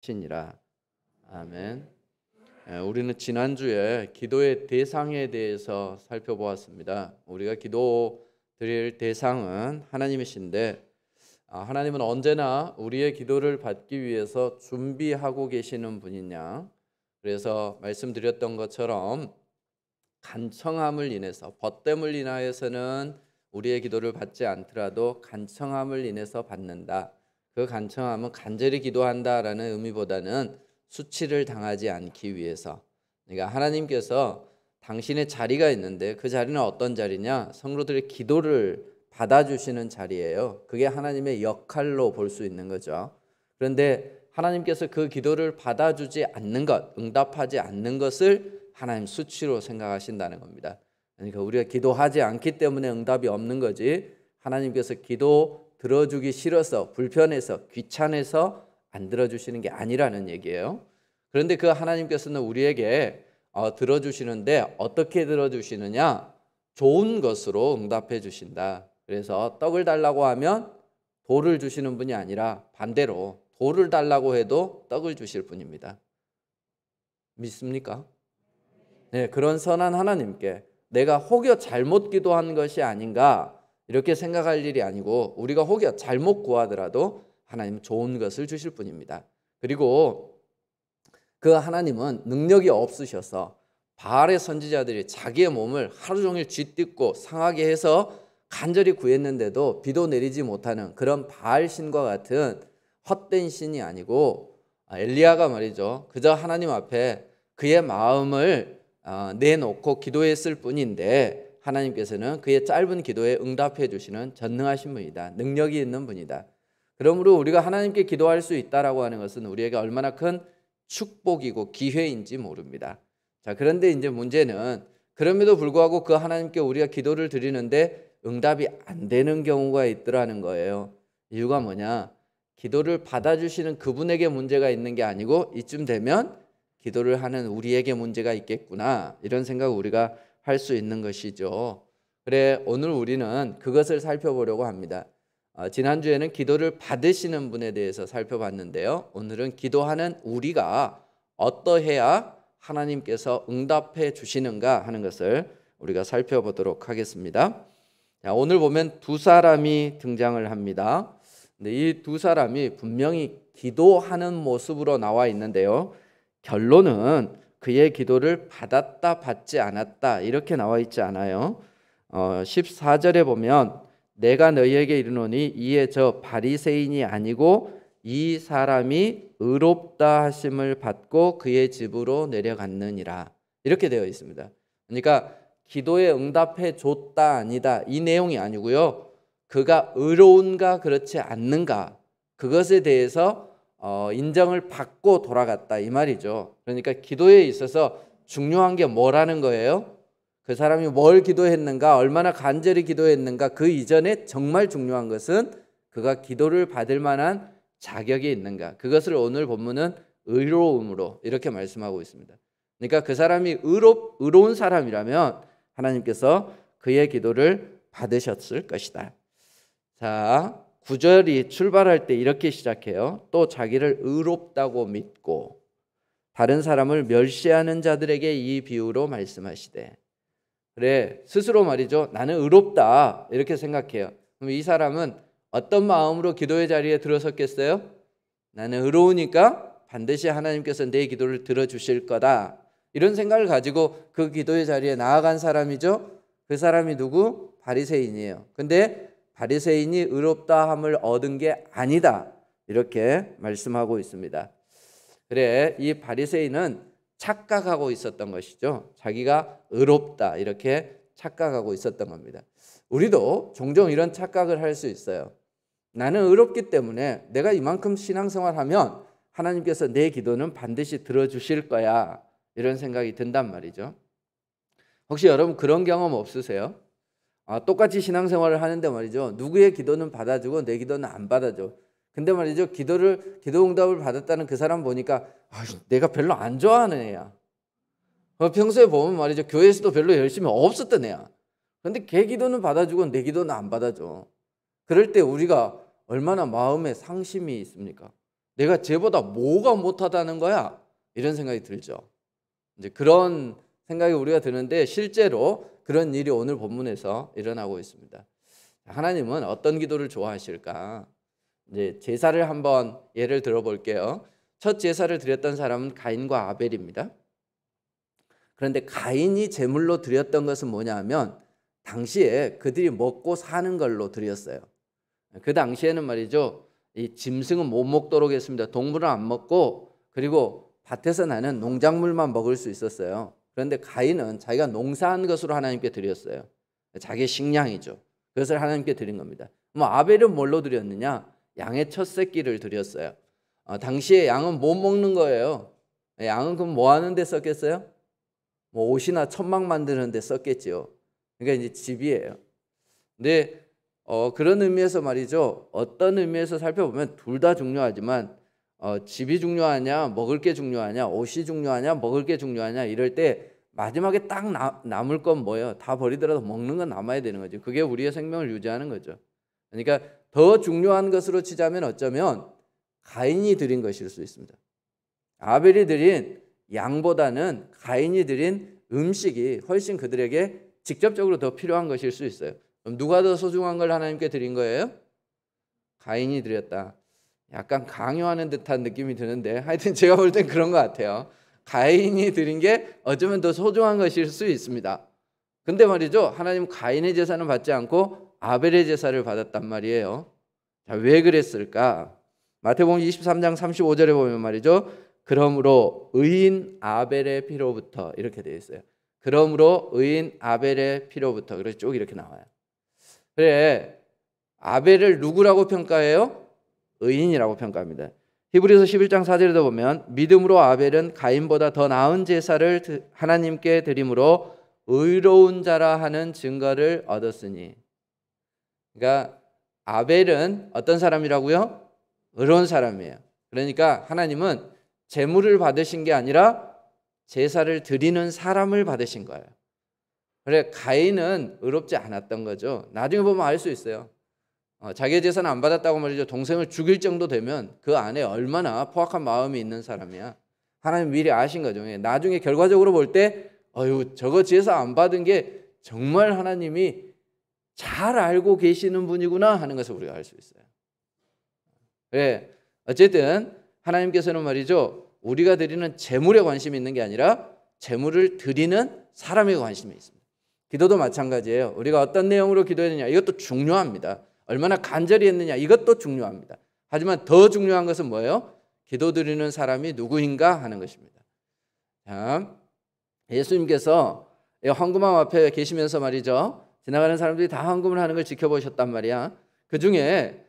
하시니라. 아멘. 우리는 지난주에 기도의 대상에 대해서 살펴보았습니다. 우리가 기도 드릴 대상은 하나님이신데 하나님은 언제나 우리의 기도를 받기 위해서 준비하고 계시는 분이냐. 그래서 말씀드렸던 것처럼 간청함을 인해서, 벗됨을 인하여서는 우리의 기도를 받지 않더라도 간청함을 인해서 받는다. 그 간청함은 간절히 기도한다라는 의미보다는 수치를 당하지 않기 위해서. 그러니까 하나님께서 당신의 자리가 있는데 그 자리는 어떤 자리냐? 성도들의 기도를 받아주시는 자리예요. 그게 하나님의 역할로 볼 수 있는 거죠. 그런데 하나님께서 그 기도를 받아주지 않는 것, 응답하지 않는 것을 하나님 수치로 생각하신다는 겁니다. 그러니까 우리가 기도하지 않기 때문에 응답이 없는 거지, 하나님께서 기도 들어주기 싫어서, 불편해서, 귀찮아서 안 들어주시는 게 아니라는 얘기예요. 그런데 그 하나님께서는 우리에게 들어주시는데 어떻게 들어주시느냐? 좋은 것으로 응답해 주신다. 그래서 떡을 달라고 하면 돌을 주시는 분이 아니라 반대로 돌을 달라고 해도 떡을 주실 분입니다. 믿습니까? 네, 그런 선한 하나님께 내가 혹여 잘못 기도한 것이 아닌가 이렇게 생각할 일이 아니고, 우리가 혹여 잘못 구하더라도 하나님은 좋은 것을 주실 분입니다. 그리고 그 하나님은 능력이 없으셔서 바알의 선지자들이 자기의 몸을 하루 종일 쥐뜯고 상하게 해서 간절히 구했는데도 비도 내리지 못하는 그런 바알 신과 같은 헛된 신이 아니고, 엘리야가 말이죠, 그저 하나님 앞에 그의 마음을 내놓고 기도했을 뿐인데 하나님께서는 그의 짧은 기도에 응답해 주시는 전능하신 분이다. 능력이 있는 분이다. 그러므로 우리가 하나님께 기도할 수 있다라고 하는 것은 우리에게 얼마나 큰 축복이고 기회인지 모릅니다. 자, 그런데 이제 문제는 그럼에도 불구하고 그 하나님께 우리가 기도를 드리는데 응답이 안 되는 경우가 있더라는 거예요. 이유가 뭐냐? 기도를 받아주시는 그분에게 문제가 있는 게 아니고 이쯤 되면 기도를 하는 우리에게 문제가 있겠구나, 이런 생각을 우리가 할 수 있는 것이죠. 그래, 오늘 우리는 그것을 살펴보려고 합니다. 지난주에는 기도를 받으시는 분에 대해서 살펴봤는데요, 오늘은 기도하는 우리가 어떠해야 하나님께서 응답해 주시는가 하는 것을 우리가 살펴보도록 하겠습니다. 자, 오늘 보면 두 사람이 등장을 합니다. 근데 이 두 사람이 분명히 기도하는 모습으로 나와 있는데요, 결론은 그의 기도를 받았다 받지 않았다 이렇게 나와 있지 않아요. 14절에 보면 내가 너희에게 이르노니 이에 저 바리새인이 아니고 이 사람이 의롭다 하심을 받고 그의 집으로 내려갔느니라, 이렇게 되어 있습니다. 그러니까 기도에 응답해 줬다 아니다 이 내용이 아니고요, 그가 의로운가 그렇지 않는가 그것에 대해서 인정을 받고 돌아갔다 이 말이죠. 그러니까 기도에 있어서 중요한 게 뭐라는 거예요? 그 사람이 뭘 기도했는가, 얼마나 간절히 기도했는가, 그 이전에 정말 중요한 것은 그가 기도를 받을 만한 자격이 있는가, 그것을 오늘 본문은 의로움으로 이렇게 말씀하고 있습니다. 그러니까 그 사람이 의로운 사람이라면 하나님께서 그의 기도를 받으셨을 것이다. 자, 9절이 출발할 때 이렇게 시작해요. 또 자기를 의롭다고 믿고 다른 사람을 멸시하는 자들에게 이 비유로 말씀하시되, 그래, 스스로 말이죠, 나는 의롭다 이렇게 생각해요. 그럼 이 사람은 어떤 마음으로 기도의 자리에 들어섰겠어요? 나는 의로우니까 반드시 하나님께서 내 기도를 들어주실 거다, 이런 생각을 가지고 그 기도의 자리에 나아간 사람이죠. 그 사람이 누구? 바리새인이에요. 근데 바리새인이 의롭다함을 얻은 게 아니다 이렇게 말씀하고 있습니다. 그래, 이 바리새인은 착각하고 있었던 것이죠. 자기가 의롭다 이렇게 착각하고 있었던 겁니다. 우리도 종종 이런 착각을 할 수 있어요. 나는 의롭기 때문에 내가 이만큼 신앙생활하면 하나님께서 내 기도는 반드시 들어주실 거야, 이런 생각이 든단 말이죠. 혹시 여러분 그런 경험 없으세요? 똑같이 신앙생활을 하는데 말이죠, 누구의 기도는 받아주고 내 기도는 안 받아줘. 근데 말이죠, 기도 응답을 받았다는 그 사람 보니까 내가 별로 안 좋아하는 애야. 평소에 보면 말이죠, 교회에서도 별로 열심히 없었던 애야. 그런데 걔 기도는 받아주고 내 기도는 안 받아줘. 그럴 때 우리가 얼마나 마음에 상심이 있습니까? 내가 쟤보다 뭐가 못하다는 거야? 이런 생각이 들죠. 이제 그런 생각이 우리가 드는데 실제로 그런 일이 오늘 본문에서 일어나고 있습니다. 하나님은 어떤 기도를 좋아하실까? 이제 제사를 한번 예를 들어볼게요. 첫 제사를 드렸던 사람은 가인과 아벨입니다. 그런데 가인이 제물로 드렸던 것은 뭐냐 하면 당시에 그들이 먹고 사는 걸로 드렸어요. 그 당시에는 말이죠, 이 짐승은 못 먹도록 했습니다. 동물은 안 먹고, 그리고 밭에서 나는 농작물만 먹을 수 있었어요. 그런데 가인은 자기가 농사한 것으로 하나님께 드렸어요. 자기의 식량이죠. 그것을 하나님께 드린 겁니다. 뭐 아벨은 뭘로 드렸느냐? 양의 첫 새끼를 드렸어요. 당시에 양은 못 먹는 거예요. 양은 그럼 뭐 하는 데 썼겠어요? 뭐 옷이나 천막 만드는 데 썼겠죠. 그러니까 이제 집이에요. 근데 그런 의미에서 말이죠. 어떤 의미에서 살펴보면 둘 다 중요하지만 집이 중요하냐, 먹을 게 중요하냐, 옷이 중요하냐, 먹을 게 중요하냐 이럴 때 마지막에 딱 남을 건 뭐예요? 다 버리더라도 먹는 건 남아야 되는 거죠. 그게 우리의 생명을 유지하는 거죠. 그러니까 더 중요한 것으로 치자면 어쩌면 가인이 드린 것일 수 있습니다. 아벨이 드린 양보다는 가인이 드린 음식이 훨씬 그들에게 직접적으로 더 필요한 것일 수 있어요. 그럼 누가 더 소중한 걸 하나님께 드린 거예요? 가인이 드렸다. 약간 강요하는 듯한 느낌이 드는데 하여튼 제가 볼 땐 그런 것 같아요. 가인이 드린 게 어쩌면 더 소중한 것일 수 있습니다. 근데 말이죠, 하나님 가인의 제사는 받지 않고 아벨의 제사를 받았단 말이에요. 자, 왜 그랬을까? 마태복음 23장 35절에 보면 말이죠, 그러므로 의인 아벨의 피로부터 이렇게 되어 있어요. 그러므로 의인 아벨의 피로부터. 그래서 쭉 이렇게 나와요. 그래, 아벨을 누구라고 평가해요? 의인이라고 평가합니다. 히브리서 11장 4절에도 보면 믿음으로 아벨은 가인보다 더 나은 제사를 하나님께 드림으로 의로운 자라 하는 증거를 얻었으니. 그러니까 아벨은 어떤 사람이라고요? 의로운 사람이에요. 그러니까 하나님은 제물을 받으신 게 아니라 제사를 드리는 사람을 받으신 거예요. 그래, 가인은 의롭지 않았던 거죠. 나중에 보면 알 수 있어요. 자기의 제사는 안 받았다고 말이죠. 동생을 죽일 정도 되면 그 안에 얼마나 포악한 마음이 있는 사람이야. 하나님 미리 아신 거죠. 나중에 결과적으로 볼 때 저거 제사 안 받은 게 정말 하나님이 잘 알고 계시는 분이구나 하는 것을 우리가 알 수 있어요. 그래, 어쨌든 하나님께서는 말이죠, 우리가 드리는 제물에 관심이 있는 게 아니라 제물을 드리는 사람에 관심이 있습니다. 기도도 마찬가지예요. 우리가 어떤 내용으로 기도했느냐 이것도 중요합니다. 얼마나 간절히 했느냐 이것도 중요합니다. 하지만 더 중요한 것은 뭐예요? 기도 드리는 사람이 누구인가 하는 것입니다. 자, 예수님께서 헌금함 앞에 계시면서 말이죠, 지나가는 사람들이 다 헌금을 하는 걸 지켜보셨단 말이야. 그 중에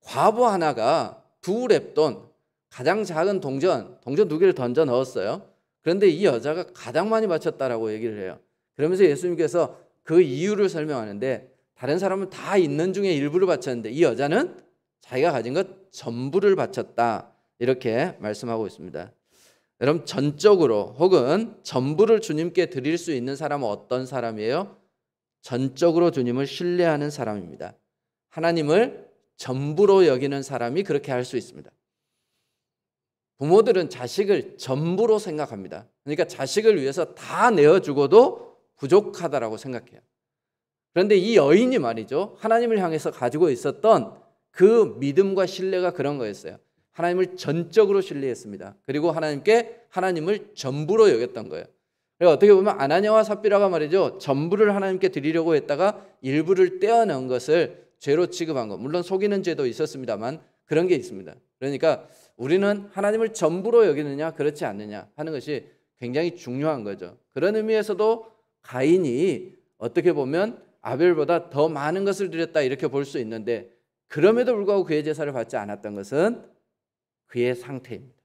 과부 하나가 두 렙돈, 가장 작은 동전 2개를 던져 넣었어요. 그런데 이 여자가 가장 많이 바쳤다라고 얘기를 해요. 그러면서 예수님께서 그 이유를 설명하는데, 다른 사람은 다 있는 중에 일부를 바쳤는데 이 여자는 자기가 가진 것 전부를 바쳤다, 이렇게 말씀하고 있습니다. 여러분, 전적으로 혹은 전부를 주님께 드릴 수 있는 사람은 어떤 사람이에요? 전적으로 주님을 신뢰하는 사람입니다. 하나님을 전부로 여기는 사람이 그렇게 할 수 있습니다. 부모들은 자식을 전부로 생각합니다. 그러니까 자식을 위해서 다 내어주고도 부족하다라고 생각해요. 그런데 이 여인이 말이죠, 하나님을 향해서 가지고 있었던 그 믿음과 신뢰가 그런 거였어요. 하나님을 전적으로 신뢰했습니다. 그리고 하나님을 전부로 여겼던 거예요. 그러니까 어떻게 보면 아나니아와 삽비라가 말이죠, 전부를 하나님께 드리려고 했다가 일부를 떼어넣은 것을 죄로 취급한 것. 물론 속이는 죄도 있었습니다만 그런 게 있습니다. 그러니까 우리는 하나님을 전부로 여기느냐 그렇지 않느냐 하는 것이 굉장히 중요한 거죠. 그런 의미에서도 가인이 어떻게 보면 아벨보다 더 많은 것을 드렸다 이렇게 볼 수 있는데, 그럼에도 불구하고 그의 제사를 받지 않았던 것은 그의 상태입니다.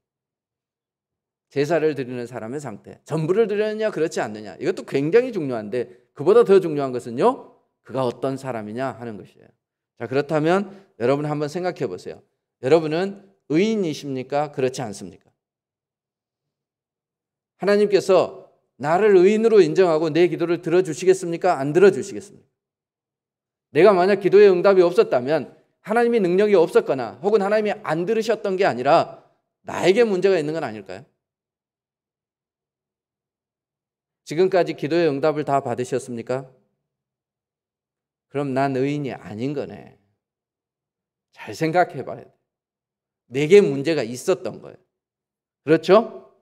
제사를 드리는 사람의 상태. 전부를 드렸느냐 그렇지 않느냐 이것도 굉장히 중요한데, 그보다 더 중요한 것은요, 그가 어떤 사람이냐 하는 것이에요. 자, 그렇다면 여러분 한번 생각해 보세요. 여러분은 의인이십니까? 그렇지 않습니까? 하나님께서 나를 의인으로 인정하고 내 기도를 들어주시겠습니까? 안 들어주시겠습니까? 내가 만약 기도의 응답이 없었다면 하나님이 능력이 없었거나 혹은 하나님이 안 들으셨던 게 아니라 나에게 문제가 있는 건 아닐까요? 지금까지 기도의 응답을 다 받으셨습니까? 그럼 난 의인이 아닌 거네. 잘 생각해 봐야 돼. 내게 문제가 있었던 거예요. 그렇죠?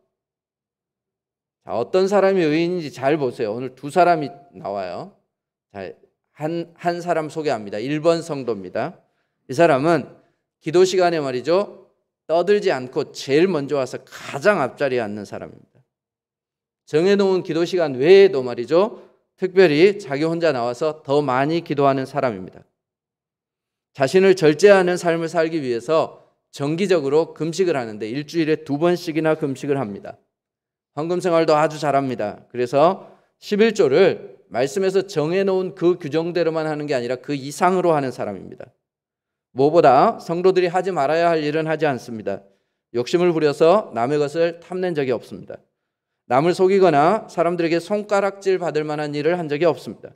자, 어떤 사람이 의인인지 잘 보세요. 오늘 두 사람이 나와요. 자, 한 사람 소개합니다. 1번 성도입니다. 이 사람은 기도 시간에 말이죠, 떠들지 않고 제일 먼저 와서 가장 앞자리에 앉는 사람입니다. 정해놓은 기도 시간 외에도 말이죠, 특별히 자기 혼자 나와서 더 많이 기도하는 사람입니다. 자신을 절제하는 삶을 살기 위해서 정기적으로 금식을 하는데 일주일에 2번씩이나 금식을 합니다. 헌금 생활도 아주 잘합니다. 그래서 11조를 말씀에서 정해놓은 그 규정대로만 하는 게 아니라 그 이상으로 하는 사람입니다. 무엇보다 성도들이 하지 말아야 할 일은 하지 않습니다. 욕심을 부려서 남의 것을 탐낸 적이 없습니다. 남을 속이거나 사람들에게 손가락질 받을 만한 일을 한 적이 없습니다.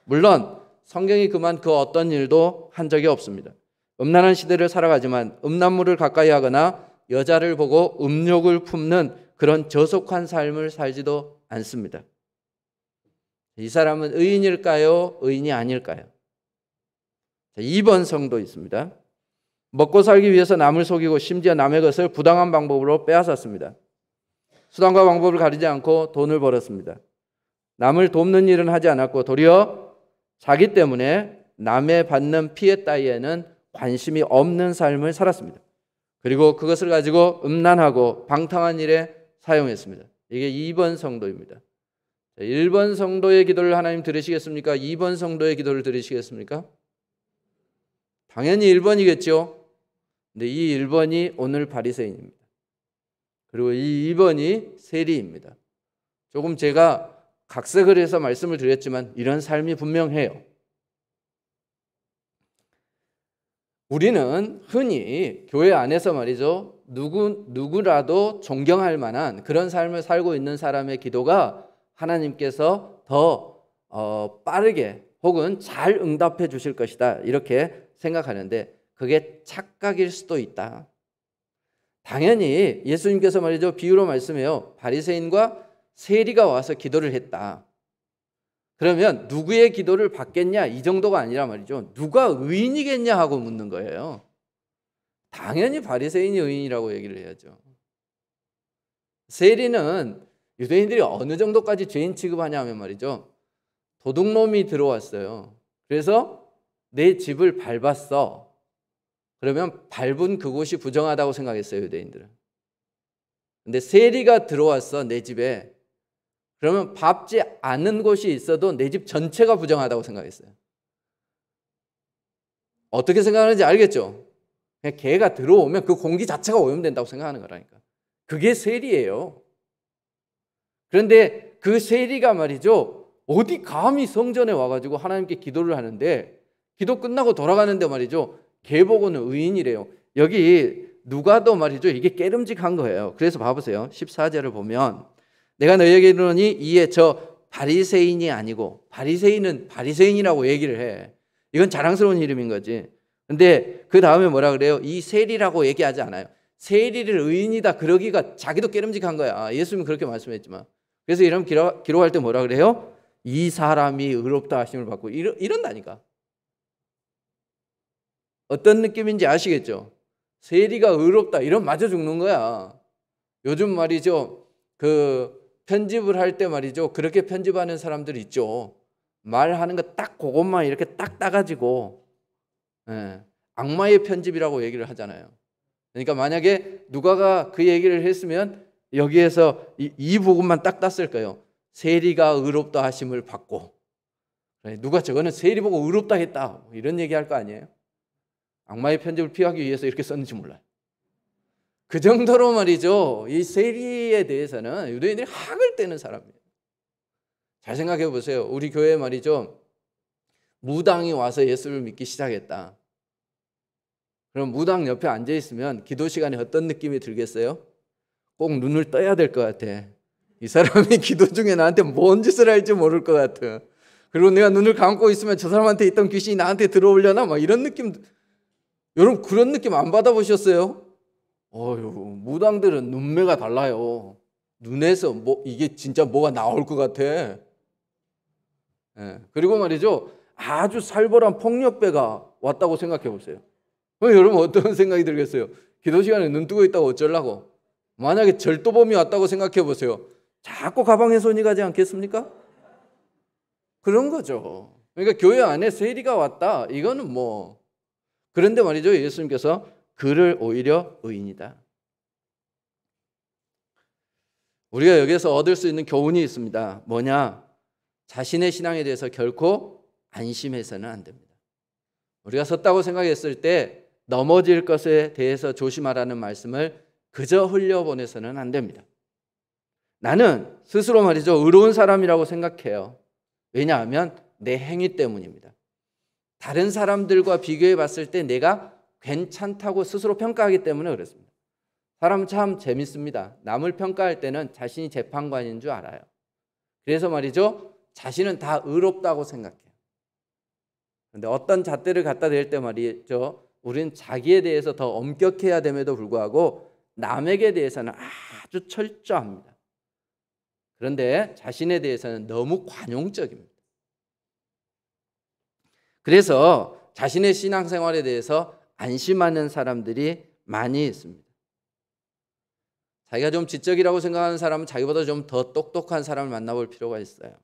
물론 성경이 그만 그 어떤 일도 한 적이 없습니다. 음란한 시대를 살아가지만 음란물을 가까이 하거나 여자를 보고 음욕을 품는 그런 저속한 삶을 살지도 않습니다. 이 사람은 의인일까요? 의인이 아닐까요? 2번 성도 있습니다. 먹고 살기 위해서 남을 속이고 심지어 남의 것을 부당한 방법으로 빼앗았습니다. 수단과 방법을 가리지 않고 돈을 벌었습니다. 남을 돕는 일은 하지 않았고 도리어 자기 때문에 남의 받는 피해 따위에는 관심이 없는 삶을 살았습니다. 그리고 그것을 가지고 음란하고 방탕한 일에 사용했습니다. 이게 2번 성도입니다. 1번 성도의 기도를 하나님 들으시겠습니까? 2번 성도의 기도를 들으시겠습니까? 당연히 1번이겠죠. 근데 이 1번이 오늘 바리새인입니다. 그리고 이 2번이 세리입니다. 조금 제가 각색을 해서 말씀을 드렸지만 이런 삶이 분명해요. 우리는 흔히 교회 안에서 말이죠, 누구라도 존경할 만한 그런 삶을 살고 있는 사람의 기도가 하나님께서 더 빠르게 혹은 잘 응답해 주실 것이다, 이렇게 생각하는데 그게 착각일 수도 있다. 당연히 예수님께서 말이죠, 비유로 말씀해요. 바리새인과 세리가 와서 기도를 했다. 그러면 누구의 기도를 받겠냐, 이 정도가 아니라 말이죠, 누가 의인이겠냐 하고 묻는 거예요. 당연히 바리새인이 의인이라고 얘기를 해야죠. 세리는 유대인들이 어느 정도까지 죄인 취급하냐 하면 말이죠, 도둑놈이 들어왔어요. 그래서 내 집을 밟았어. 그러면 밟은 그곳이 부정하다고 생각했어요, 유대인들은. 근데 세리가 들어왔어, 내 집에. 그러면 밟지 않은 곳이 있어도 내 집 전체가 부정하다고 생각했어요. 어떻게 생각하는지 알겠죠? 그냥 개가 들어오면 그 공기 자체가 오염된다고 생각하는 거라니까. 그게 세리예요. 그런데 그 세리가 말이죠, 어디 감히 성전에 와가지고 하나님께 기도를 하는데, 기도 끝나고 돌아가는데 말이죠, 개 보고는 의인이래요. 여기 누가도 말이죠, 이게 깨름직한 거예요. 그래서 봐보세요. 14절을 보면 내가 너희에게 이르노니 이에 저 바리새인이 아니고, 바리새인은 바리새인이라고 얘기를 해. 이건 자랑스러운 이름인 거지. 근데 그 다음에 뭐라 그래요? 이 세리라고 얘기하지 않아요. 세리를 의인이다 그러기가 자기도 깨름직한 거야. 예수님은 그렇게 말씀했지만. 그래서 이런 기록할 때 뭐라 그래요? 이 사람이 의롭다 하심을 받고 이런다니까. 어떤 느낌인지 아시겠죠? 세리가 의롭다, 이런 맞아 죽는 거야. 요즘 말이죠, 그 편집을 할 때 말이죠, 그렇게 편집하는 사람들 있죠. 말하는 거 딱 그것만 이렇게 딱 따가지고, 악마의 편집이라고 얘기를 하잖아요. 그러니까 만약에 누가가 그 얘기를 했으면 여기에서 이 부분만 딱 땄을 거예요. 세리가 의롭다 하심을 받고. 누가 저거는 세리 보고 의롭다 했다, 이런 얘기할 거 아니에요? 악마의 편집을 피하기 위해서 이렇게 썼는지 몰라요. 그 정도로 말이죠, 이 세리에 대해서는 유대인들이 학을 떼는 사람이에요. 잘 생각해 보세요. 우리 교회에 말이죠, 무당이 와서 예수를 믿기 시작했다. 그럼 무당 옆에 앉아 있으면 기도 시간에 어떤 느낌이 들겠어요? 꼭 눈을 떠야 될 것 같아. 이 사람이 기도 중에 나한테 뭔 짓을 할지 모를 것 같아. 그리고 내가 눈을 감고 있으면 저 사람한테 있던 귀신이 나한테 들어오려나, 막 이런 느낌. 여러분 그런 느낌 안 받아보셨어요? 어휴, 무당들은 눈매가 달라요. 눈에서 이게 진짜 뭐가 나올 것 같아. 예. 그리고 말이죠, 아주 살벌한 폭력배가 왔다고 생각해 보세요. 여러분 어떤 생각이 들겠어요? 기도 시간에 눈 뜨고 있다고 어쩌려고? 만약에 절도범이 왔다고 생각해 보세요. 자꾸 가방에 손이 가지 않겠습니까? 그런 거죠. 그러니까 교회 안에 세리가 왔다. 이거는 뭐. 그런데 말이죠, 예수님께서 그를 오히려 의인이다. 우리가 여기서 얻을 수 있는 교훈이 있습니다. 뭐냐? 자신의 신앙에 대해서 결코 안심해서는 안 됩니다. 우리가 섰다고 생각했을 때 넘어질 것에 대해서 조심하라는 말씀을 그저 흘려보내서는 안 됩니다. 나는 스스로 말이죠, 의로운 사람이라고 생각해요. 왜냐하면 내 행위 때문입니다. 다른 사람들과 비교해 봤을 때 내가 괜찮다고 스스로 평가하기 때문에 그렇습니다. 사람 참 재밌습니다. 남을 평가할 때는 자신이 재판관인 줄 알아요. 그래서 말이죠, 자신은 다 의롭다고 생각해요. 그런데 어떤 잣대를 갖다 댈 때 말이죠, 우리는 자기에 대해서 더 엄격해야 됨에도 불구하고 남에게 대해서는 아주 철저합니다. 그런데 자신에 대해서는 너무 관용적입니다. 그래서 자신의 신앙생활에 대해서 안심하는 사람들이 많이 있습니다. 자기가 좀 지적이라고 생각하는 사람은 자기보다 좀 더 똑똑한 사람을 만나볼 필요가 있어요.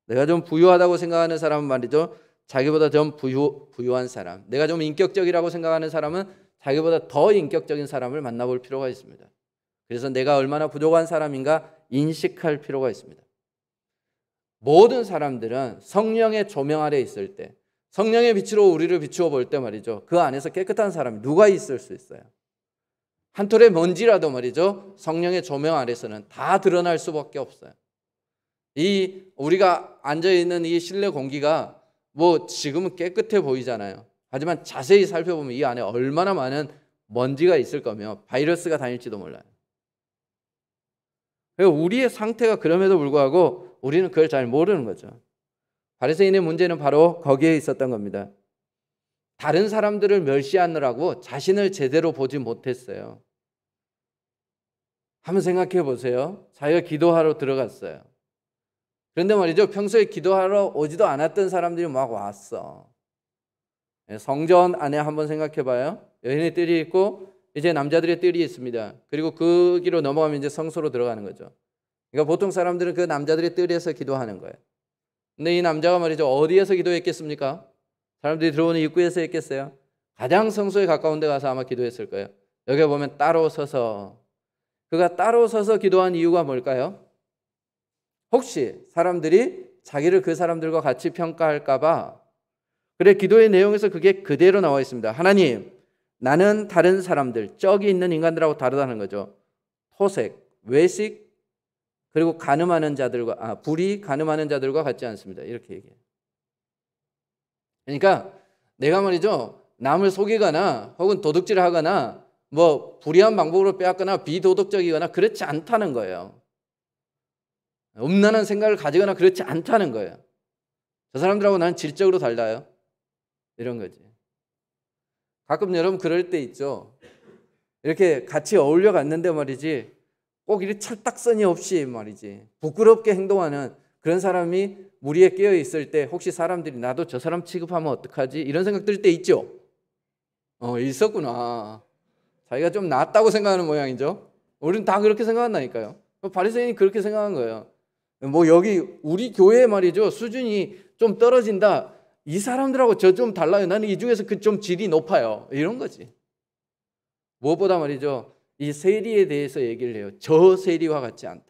내가 좀 부유하다고 생각하는 사람은 말이죠, 자기보다 좀 부유한 사람, 내가 좀 인격적이라고 생각하는 사람은 자기보다 더 인격적인 사람을 만나볼 필요가 있습니다. 그래서 내가 얼마나 부족한 사람인가 인식할 필요가 있습니다. 모든 사람들은 성령의 조명 아래 있을 때, 성령의 빛으로 우리를 비추어 볼 때 말이죠, 그 안에서 깨끗한 사람이 누가 있을 수 있어요? 한 톨의 먼지라도 말이죠, 성령의 조명 아래서는 다 드러날 수밖에 없어요. 이 우리가 앉아있는 이 실내 공기가 뭐 지금은 깨끗해 보이잖아요. 하지만 자세히 살펴보면 이 안에 얼마나 많은 먼지가 있을 거며 바이러스가 다닐지도 몰라요. 우리의 상태가 그럼에도 불구하고 우리는 그걸 잘 모르는 거죠. 바리새인의 문제는 바로 거기에 있었던 겁니다. 다른 사람들을 멸시하느라고 자신을 제대로 보지 못했어요. 한번 생각해 보세요. 자기가 기도하러 들어갔어요. 그런데 말이죠, 평소에 기도하러 오지도 않았던 사람들이 막 왔어. 성전 안에 한번 생각해 봐요. 여인의 뜰이 있고 이제 남자들의 뜰이 있습니다. 그리고 그 길로 넘어가면 이제 성소로 들어가는 거죠. 그러니까 보통 사람들은 그 남자들의 뜰에서 기도하는 거예요. 근데 이 남자가 말이죠, 어디에서 기도했겠습니까? 사람들이 들어오는 입구에서 했겠어요? 가장 성소에 가까운 데 가서 아마 기도했을 거예요. 여기 보면 따로 서서, 그가 따로 서서 기도한 이유가 뭘까요? 혹시 사람들이 자기를 그 사람들과 같이 평가할까 봐. 그래, 기도의 내용에서 그게 그대로 나와 있습니다. 하나님, 나는 다른 사람들, 쩍이 있는 인간들하고 다르다는 거죠. 토색, 외식, 그리고 가늠하는 자들과 불이 가늠하는 자들과 같지 않습니다. 이렇게 얘기해요. 그러니까 내가 말이죠, 남을 속이거나 혹은 도둑질을 하거나 뭐 불의한 방법으로 빼앗거나 비도덕적이거나 그렇지 않다는 거예요. 음란한 생각을 가지거나 그렇지 않다는 거예요. 저 사람들하고 나는 질적으로 달라요. 이런 거지. 가끔 여러분 그럴 때 있죠. 이렇게 같이 어울려 갔는데 말이지, 꼭 이렇게 철딱서니 없이 말이지 부끄럽게 행동하는 그런 사람이 무리에 끼어 있을 때 혹시 사람들이 나도 저 사람 취급하면 어떡하지? 이런 생각 들 때 있죠. 있었구나. 자기가 좀 낫다고 생각하는 모양이죠. 우리는 다 그렇게 생각한다니까요. 바리새인이 그렇게 생각한 거예요. 뭐 여기 우리 교회 말이죠, 수준이 좀 떨어진다. 이 사람들하고 저 좀 달라요. 나는 이 중에서 그 좀 질이 높아요. 이런 거지. 무엇보다 말이죠, 이 세리에 대해서 얘기를 해요. 저 세리와 같지 않다.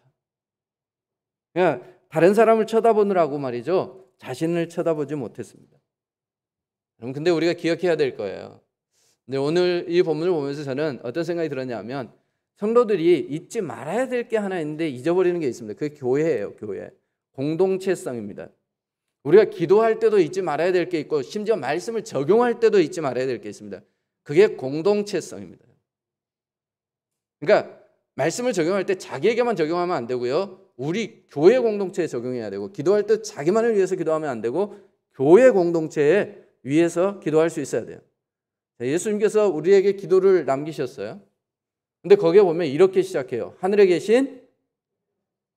그냥 다른 사람을 쳐다보느라고 말이죠, 자신을 쳐다보지 못했습니다. 근데 우리가 기억해야 될 거예요. 근데 오늘 이 본문을 보면서 저는 어떤 생각이 들었냐면, 성도들이 잊지 말아야 될 게 하나 있는데 잊어버리는 게 있습니다. 그게 교회예요. 교회. 공동체성입니다. 우리가 기도할 때도 잊지 말아야 될 게 있고 심지어 말씀을 적용할 때도 잊지 말아야 될 게 있습니다. 그게 공동체성입니다. 그러니까 말씀을 적용할 때 자기에게만 적용하면 안 되고요, 우리 교회 공동체에 적용해야 되고, 기도할 때 자기만을 위해서 기도하면 안 되고 교회 공동체에 위해서 기도할 수 있어야 돼요. 예수님께서 우리에게 기도를 남기셨어요. 근데 거기에 보면 이렇게 시작해요. 하늘에 계신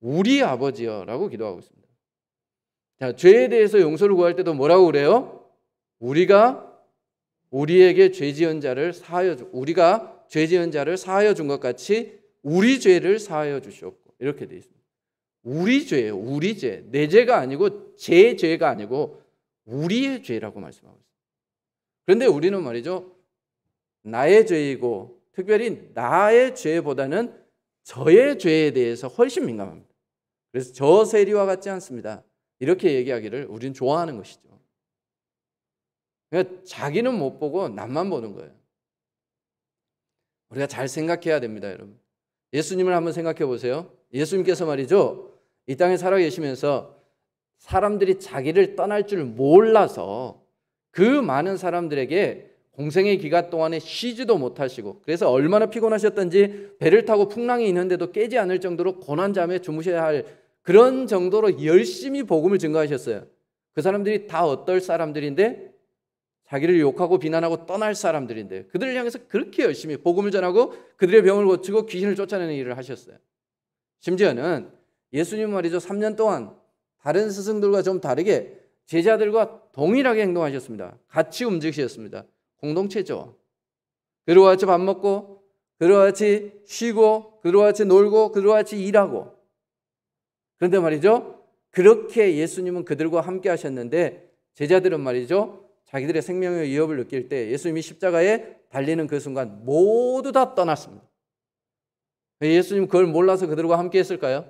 우리 아버지여라고 기도하고 있습니다. 자, 죄에 대해서 용서를 구할 때도 뭐라고 그래요? 우리가 우리에게 죄 지은 자를 사하여 주, 우리가 죄 지은 자를 사하여 준 것 같이 우리 죄를 사하여 주시옵고, 이렇게 되어 있습니다. 우리 죄예요. 우리 죄. 내 죄가 아니고 제 죄가 아니고 우리의 죄라고 말씀하고 있습니다. 그런데 우리는 말이죠, 나의 죄이고 특별히 나의 죄보다는 저의 죄에 대해서 훨씬 민감합니다. 그래서 저 세리와 같지 않습니다. 이렇게 얘기하기를 우리는 좋아하는 것이죠. 그러니까 자기는 못 보고 남만 보는 거예요. 우리가 잘 생각해야 됩니다, 여러분. 예수님을 한번 생각해 보세요. 예수님께서 말이죠, 이 땅에 살아 계시면서 사람들이 자기를 떠날 줄 몰라서 그 많은 사람들에게 공생의 기간 동안에 쉬지도 못하시고, 그래서 얼마나 피곤하셨던지 배를 타고 풍랑이 있는데도 깨지 않을 정도로 고난잠에 주무셔야 할 그런 정도로 열심히 복음을 증거하셨어요. 그 사람들이 다 어떨 사람들인데, 자기를 욕하고 비난하고 떠날 사람들인데 그들을 향해서 그렇게 열심히 복음을 전하고 그들의 병을 고치고 귀신을 쫓아내는 일을 하셨어요. 심지어는 예수님 말이죠, 3년 동안 다른 스승들과 좀 다르게 제자들과 동일하게 행동하셨습니다. 같이 움직이셨습니다. 공동체죠. 그들과 같이 밥 먹고, 그들과 같이 쉬고, 그들과 같이 놀고, 그들과 같이 일하고. 그런데 말이죠, 그렇게 예수님은 그들과 함께 하셨는데 제자들은 말이죠, 자기들의 생명의 위협을 느낄 때 예수님이 십자가에 달리는 그 순간 모두 다 떠났습니다. 예수님 그걸 몰라서 그들과 함께 했을까요?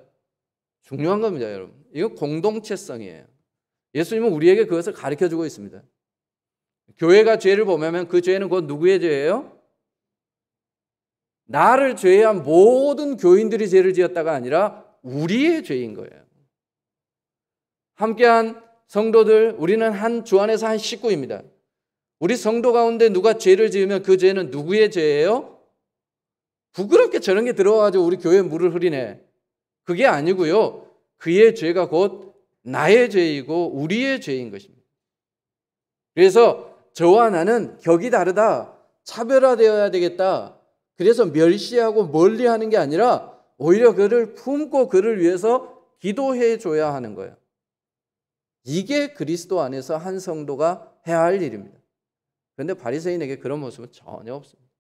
중요한 겁니다, 여러분. 이건 공동체성이에요. 예수님은 우리에게 그것을 가르쳐주고 있습니다. 교회가 죄를 범하면 그 죄는 곧 누구의 죄예요? 나를 제외한 모든 교인들이 죄를 지었다가 아니라 우리의 죄인 거예요. 함께한 성도들, 우리는 한 주 안에서 한 식구입니다. 우리 성도 가운데 누가 죄를 지으면 그 죄는 누구의 죄예요? 부끄럽게 저런 게 들어와가지고 우리 교회에 물을 흐리네. 그게 아니고요, 그의 죄가 곧 나의 죄이고 우리의 죄인 것입니다. 그래서 저와 나는 격이 다르다, 차별화되어야 되겠다, 그래서 멸시하고 멀리하는 게 아니라 오히려 그를 품고 그를 위해서 기도해 줘야 하는 거예요. 이게 그리스도 안에서 한 성도가 해야 할 일입니다. 그런데 바리새인에게 그런 모습은 전혀 없습니다.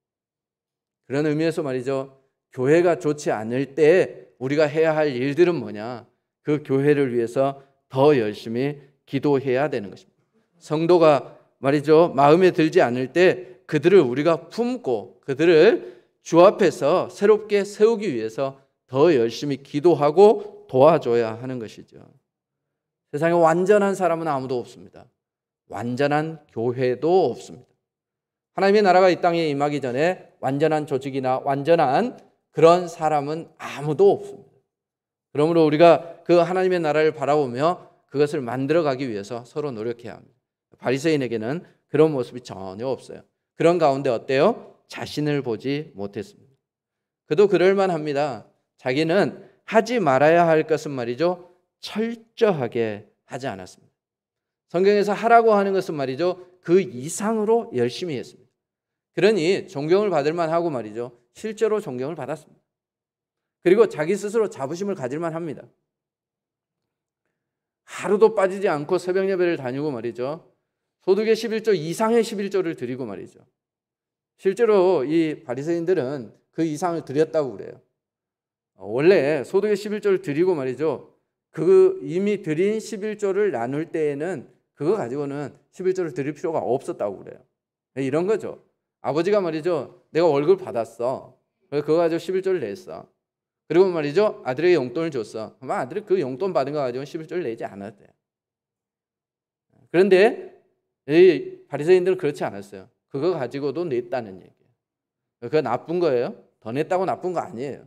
그런 의미에서 말이죠, 교회가 좋지 않을 때 우리가 해야 할 일들은 뭐냐? 그 교회를 위해서 더 열심히 기도해야 되는 것입니다. 성도가 말이죠, 마음에 들지 않을 때 그들을 우리가 품고 그들을 주 앞에서 새롭게 세우기 위해서 더 열심히 기도하고 도와줘야 하는 것이죠. 세상에 완전한 사람은 아무도 없습니다. 완전한 교회도 없습니다. 하나님의 나라가 이 땅에 임하기 전에 완전한 조직이나 완전한 그런 사람은 아무도 없습니다. 그러므로 우리가 그 하나님의 나라를 바라보며 그것을 만들어가기 위해서 서로 노력해야 합니다. 바리새인에게는 그런 모습이 전혀 없어요. 그런 가운데 어때요? 자신을 보지 못했습니다. 그도 그럴만합니다. 자기는 하지 말아야 할 것은 말이죠, 철저하게 하지 않았습니다. 성경에서 하라고 하는 것은 말이죠, 그 이상으로 열심히 했습니다. 그러니 존경을 받을 만하고 말이죠, 실제로 존경을 받았습니다. 그리고 자기 스스로 자부심을 가질만 합니다. 하루도 빠지지 않고 새벽 예배를 다니고 말이죠, 소득의 11조 이상의 11조를 드리고 말이죠. 실제로 이 바리새인들은 그 이상을 드렸다고 그래요. 원래 소득의 11조를 드리고 말이죠, 그 이미 드린 11조를 나눌 때에는 그거 가지고는 11조를 드릴 필요가 없었다고 그래요. 이런 거죠. 아버지가 말이죠, 내가 월급을 받았어. 그거 가지고 11조를 냈어. 그리고 말이죠, 아들에게 용돈을 줬어. 아마 아들이 그 용돈 받은 거 가지고 11조를 내지 않았대요. 그런데 이 바리새인들은 그렇지 않았어요. 그거 가지고도 냈다는 얘기예요. 그거 나쁜 거예요? 더 냈다고 나쁜 거 아니에요.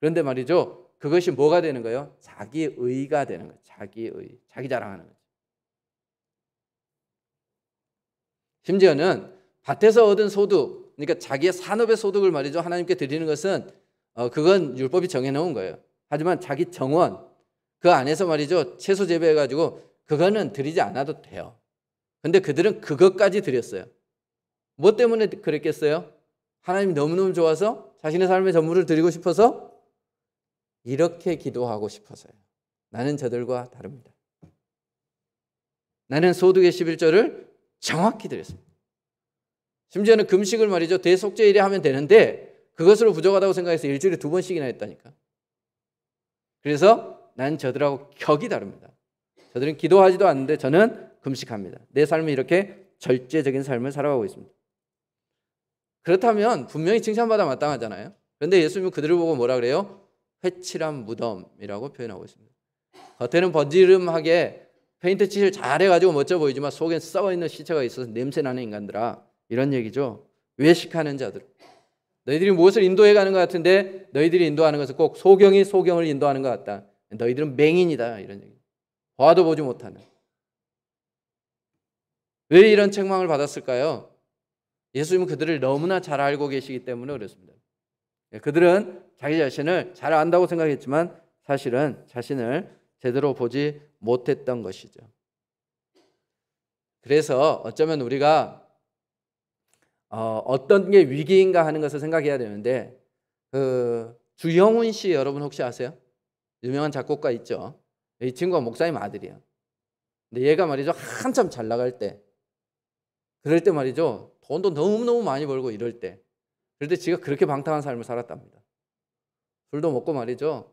그런데 말이죠, 그것이 뭐가 되는 거예요? 자기의가 되는 거예요. 자기의, 자기 자랑하는 거죠. 심지어는 밭에서 얻은 소득, 그러니까 자기의 산업의 소득을 말이죠, 하나님께 드리는 것은 그건 율법이 정해놓은 거예요. 하지만 자기 정원, 그 안에서 말이죠, 채소 재배해가지고 그거는 드리지 않아도 돼요. 근데 그들은 그것까지 드렸어요. 뭐 때문에 그랬겠어요? 하나님이 너무너무 좋아서 자신의 삶의 전부를 드리고 싶어서 이렇게 기도하고 싶어서요. 나는 저들과 다릅니다. 나는 소득의 11조를 정확히 드렸습니다. 심지어는 금식을 말이죠. 대속죄일에 하면 되는데 그것으로 부족하다고 생각해서 일주일에 2번씩이나 했다니까. 그래서 난 저들하고 격이 다릅니다. 저들은 기도하지도 않는데 저는 금식합니다. 내 삶이 이렇게 절제적인 삶을 살아가고 있습니다. 그렇다면 분명히 칭찬받아 마땅하잖아요. 그런데 예수님은 그들을 보고 뭐라 그래요? 회칠한 무덤이라고 표현하고 있습니다. 겉에는 번지름하게 페인트 칠을 잘해가지고 멋져 보이지만 속엔 썩어있는 시체가 있어서 냄새나는 인간들아, 이런 얘기죠. 외식하는 자들. 너희들이 무엇을 인도해가는 것 같은데 너희들이 인도하는 것은 꼭 소경이 소경을 인도하는 것 같다. 너희들은 맹인이다, 이런 얘기. 봐도 보지 못하는. 왜 이런 책망을 받았을까요? 예수님은 그들을 너무나 잘 알고 계시기 때문에 그렇습니다. 그들은 자기 자신을 잘 안다고 생각했지만 사실은 자신을 제대로 보지 못했던 것이죠. 그래서 어쩌면 우리가 어떤 게 위기인가 하는 것을 생각해야 되는데, 주영훈 씨 여러분 혹시 아세요? 유명한 작곡가 있죠. 이 친구가 목사님 아들이에요. 근데 얘가 말이죠, 한참 잘 나갈 때, 그럴 때 말이죠, 돈도 너무너무 많이 벌고 이럴 때, 그럴 때 지가 그렇게 방탕한 삶을 살았답니다. 술도 먹고 말이죠,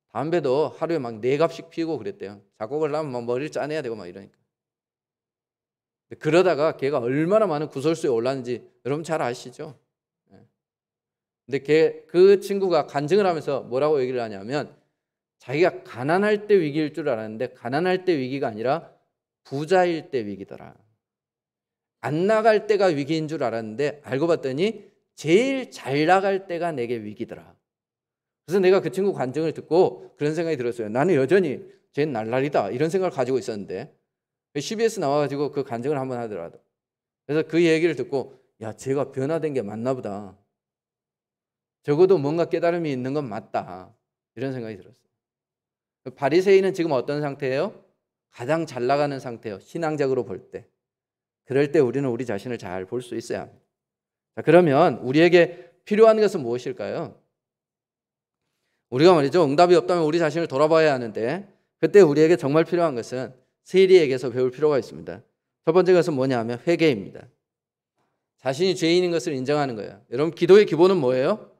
담배도 하루에 막 4갑씩 피우고 그랬대요. 작곡을 하면 막 머리를 짜내야 되고 막 이러니까. 그러다가 걔가 얼마나 많은 구설수에 올랐는지 여러분 잘 아시죠? 근데 그 친구가 간증을 하면서 뭐라고 얘기를 하냐면, 자기가 가난할 때 위기일 줄 알았는데 가난할 때 위기가 아니라 부자일 때 위기더라. 안 나갈 때가 위기인 줄 알았는데 알고 봤더니 제일 잘 나갈 때가 내게 위기더라. 그래서 내가 그 친구 간증을 듣고 그런 생각이 들었어요. 나는 여전히 쟤는 날라리다, 이런 생각을 가지고 있었는데 CBS 나와가지고 그 간증을 한번 하더라도, 그래서 그 얘기를 듣고 야, 쟤가 변화된 게 맞나 보다. 적어도 뭔가 깨달음이 있는 건 맞다, 이런 생각이 들었어요. 바리새인은 지금 어떤 상태예요? 가장 잘 나가는 상태예요. 신앙적으로 볼 때. 그럴 때 우리는 우리 자신을 잘 볼 수 있어야 합니다. 자, 그러면 우리에게 필요한 것은 무엇일까요? 우리가 말이죠, 응답이 없다면 우리 자신을 돌아봐야 하는데, 그때 우리에게 정말 필요한 것은 세리에게서 배울 필요가 있습니다. 첫 번째 것은 뭐냐 하면 회개입니다. 자신이 죄인인 것을 인정하는 거예요. 여러분, 기도의 기본은 뭐예요?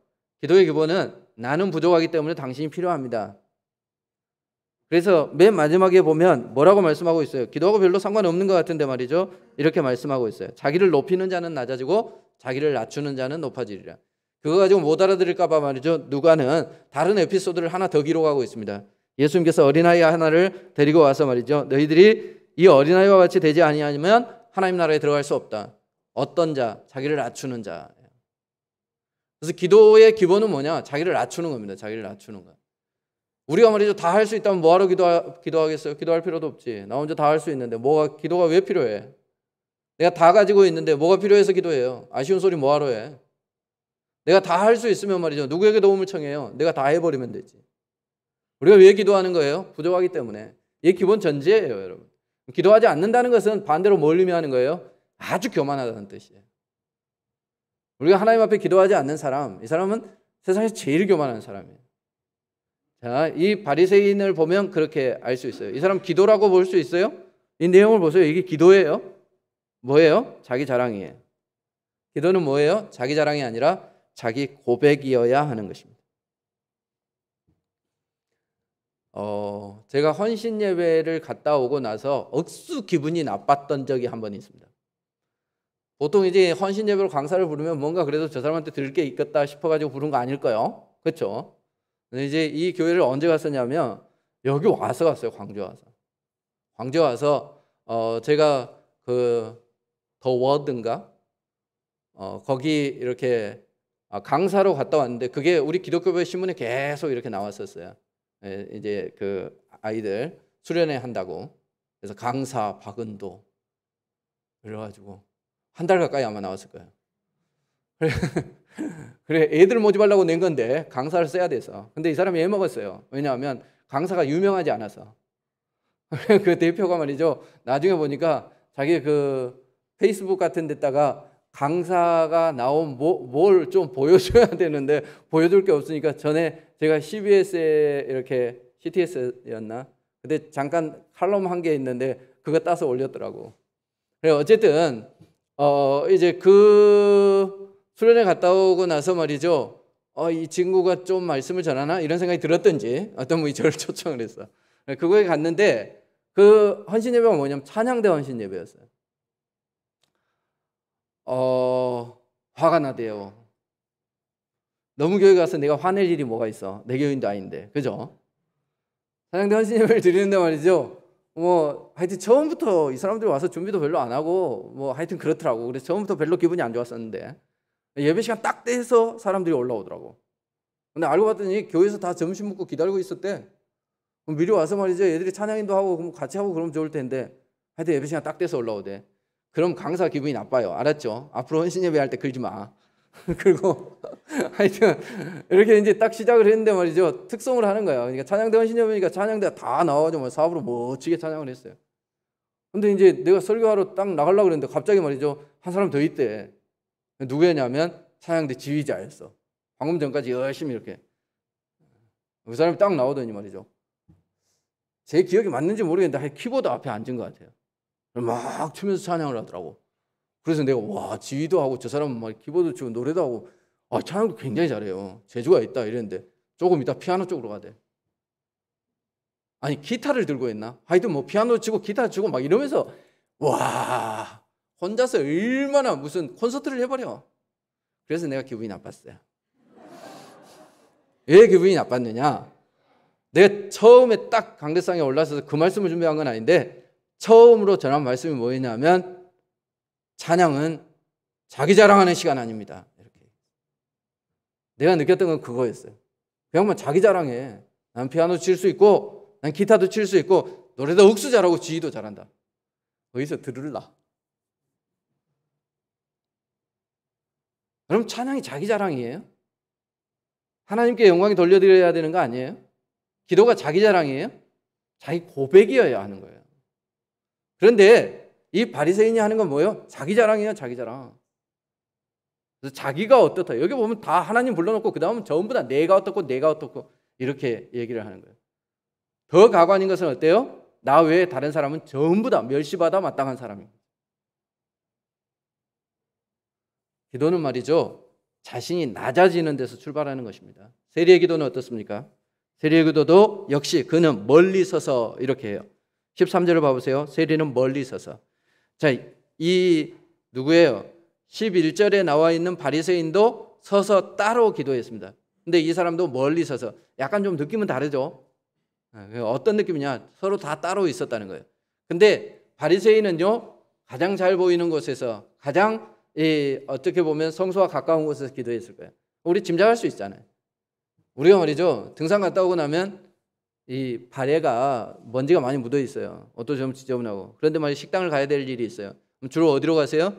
기도의 기본은 나는 부족하기 때문에 당신이 필요합니다. 그래서 맨 마지막에 보면 뭐라고 말씀하고 있어요? 기도하고 별로 상관없는 것 같은데 말이죠, 이렇게 말씀하고 있어요. 자기를 높이는 자는 낮아지고 자기를 낮추는 자는 높아지리라. 그거 가지고 못 알아들을까 봐 말이죠, 누가는 다른 에피소드를 하나 더 기록하고 있습니다. 예수님께서 어린아이 하나를 데리고 와서 말이죠, 너희들이 이 어린아이와 같이 되지 아니하면 하나님 나라에 들어갈 수 없다. 어떤 자? 자기를 낮추는 자. 그래서 기도의 기본은 뭐냐? 자기를 낮추는 겁니다. 자기를 낮추는 거. 우리가 말이죠, 다 할 수 있다면 뭐하러 기도하겠어요? 기도할 필요도 없지. 나 혼자 다 할 수 있는데 기도가 왜 필요해? 내가 다 가지고 있는데 뭐가 필요해서 기도해요? 아쉬운 소리 뭐하러 해? 내가 다 할 수 있으면 말이죠, 누구에게 도움을 청해요? 내가 다 해버리면 되지. 우리가 왜 기도하는 거예요? 부족하기 때문에. 이게 기본 전제예요, 여러분. 기도하지 않는다는 것은 반대로 뭘 의미하는 거예요? 아주 교만하다는 뜻이에요. 우리가 하나님 앞에 기도하지 않는 사람, 이 사람은 세상에서 제일 교만한 사람이에요. 자, 이 바리새인을 보면 그렇게 알 수 있어요. 이 사람 기도라고 볼 수 있어요? 이 내용을 보세요. 이게 기도예요? 뭐예요? 자기 자랑이에요. 기도는 뭐예요? 자기 자랑이 아니라 자기 고백이어야 하는 것입니다. 제가 헌신 예배를 갔다 오고 나서 억수 기분이 나빴던 적이 한 번 있습니다. 보통 이제 헌신 예배로 강사를 부르면 뭔가 그래도 저 사람한테 들을 게 있겠다 싶어가지고 부른 거 아닐까요? 그렇죠? 근데 이제 이 교회를 언제 갔었냐면 여기 와서 갔어요. 광주 와서 제가 그 더 워드인가 거기 이렇게 강사로 갔다 왔는데, 그게 우리 기독교회 신문에 계속 이렇게 나왔었어요. 이제 그 아이들 수련회 한다고. 그래서 강사 박은도, 그래가지고 한 달 가까이 아마 나왔을 거예요. 그래, 애들 모집하려고 낸 건데 강사를 써야 돼서. 근데 이 사람이 애먹었어요. 왜냐하면 강사가 유명하지 않아서. 그 대표가 말이죠, 나중에 보니까 자기 그 페이스북 같은 데다가 강사가 나온 뭘 좀 보여줘야 되는데 보여줄 게 없으니까 전에 제가 CBS에 이렇게 CTS였나? 근데 잠깐 칼럼 한 게 있는데 그거 따서 올렸더라고. 그래 어쨌든 이제 그 수련회 갔다 오고 나서 말이죠. 이 친구가 좀 말씀을 전하나 이런 생각이 들었던지 어떤 분이 저를 초청을 했어. 그거에 갔는데 그 헌신 예배가 뭐냐면 찬양대 헌신 예배였어요. 화가 나대요. 너무 교회 가서 내가 화낼 일이 뭐가 있어? 내 교인도 아닌데, 그죠? 찬양대 헌신 예배를 드리는데 말이죠. 뭐 하여튼 처음부터 이 사람들이 와서 준비도 별로 안 하고 뭐 하여튼 그렇더라고. 그래서 처음부터 별로 기분이 안 좋았었는데 예배 시간 딱 돼서 사람들이 올라오더라고. 근데 알고 봤더니 교회에서 다 점심 먹고 기다리고 있었대. 미리 와서 말이죠. 애들이 찬양인도 하고 그럼 같이 하고 그러면 좋을 텐데 하여튼 예배 시간 딱 돼서 올라오대. 그럼 강사 기분이 나빠요. 알았죠? 앞으로 헌신 예배할 때 그러지 마. 그리고 하여튼 이렇게 이제 딱 시작을 했는데 말이죠. 특성을 하는 거예요. 그러니까 찬양대 헌신 예배니까 찬양대가 다 나와가지고 사업으로 멋지게 찬양을 했어요. 근데 이제 내가 설교하러 딱 나가려고 그랬는데 갑자기 말이죠. 한 사람 더 있대. 누구였냐면 찬양대 지휘자였어. 방금 전까지 열심히 이렇게. 그 사람이 딱 나오더니 말이죠. 제 기억이 맞는지 모르겠는데 키보드 앞에 앉은 것 같아요. 막 추면서 찬양을 하더라고. 그래서 내가 와 지휘도 하고 저 사람은 막 키보드 치고 노래도 하고 찬양도 굉장히 잘해요. 재주가 있다 이랬는데 조금 이따 피아노 쪽으로 가대. 아니 기타를 들고 있나? 하여튼 뭐 피아노 치고 기타 치고 막 이러면서 와 혼자서 얼마나 무슨 콘서트를 해버려. 그래서 내가 기분이 나빴어요. 왜 기분이 나빴느냐? 내가 처음에 딱 강대상에 올라서서 그 말씀을 준비한 건 아닌데 처음으로 전한 말씀이 뭐였냐면 찬양은 자기 자랑하는 시간 아닙니다. 이렇게. 내가 느꼈던 건 그거였어요. 그 양반 자기 자랑해. 난 피아노 칠 수 있고 난 기타도 칠 수 있고 노래도 억수 잘하고 지휘도 잘한다. 거기서 들을라. 그럼 찬양이 자기 자랑이에요? 하나님께 영광이 돌려드려야 되는 거 아니에요? 기도가 자기 자랑이에요? 자기 고백이어야 하는 거예요. 그런데 이 바리새인이 하는 건 뭐예요? 자기 자랑이에요, 자기 자랑. 그래서 자기가 어떻다. 여기 보면 다 하나님 불러놓고 그 다음은 전부 다 내가 어떻고 내가 어떻고 이렇게 얘기를 하는 거예요. 더 가관인 것은 어때요? 나 외에 다른 사람은 전부 다 멸시받아 마땅한 사람입니다. 기도는 말이죠. 자신이 낮아지는 데서 출발하는 것입니다. 세리의 기도는 어떻습니까? 세리의 기도도 역시 그는 멀리 서서 이렇게 해요. 13절을 봐보세요. 세리는 멀리 서서. 자, 이 누구예요? 11절에 나와 있는 바리새인도 서서 따로 기도했습니다. 근데 이 사람도 멀리 서서 약간 좀 느낌은 다르죠. 어떤 느낌이냐? 서로 다 따로 있었다는 거예요. 근데 바리새인은요 가장 잘 보이는 곳에서 가장 어떻게 보면 성소와 가까운 곳에서 기도했을 거예요. 우리 짐작할 수 있잖아요. 우리가 말이죠 등산 갔다 오고 나면 이 발에가 먼지가 많이 묻어 있어요. 옷도 좀 지저분하고. 그런데 말이죠 식당을 가야 될 일이 있어요. 그럼 주로 어디로 가세요?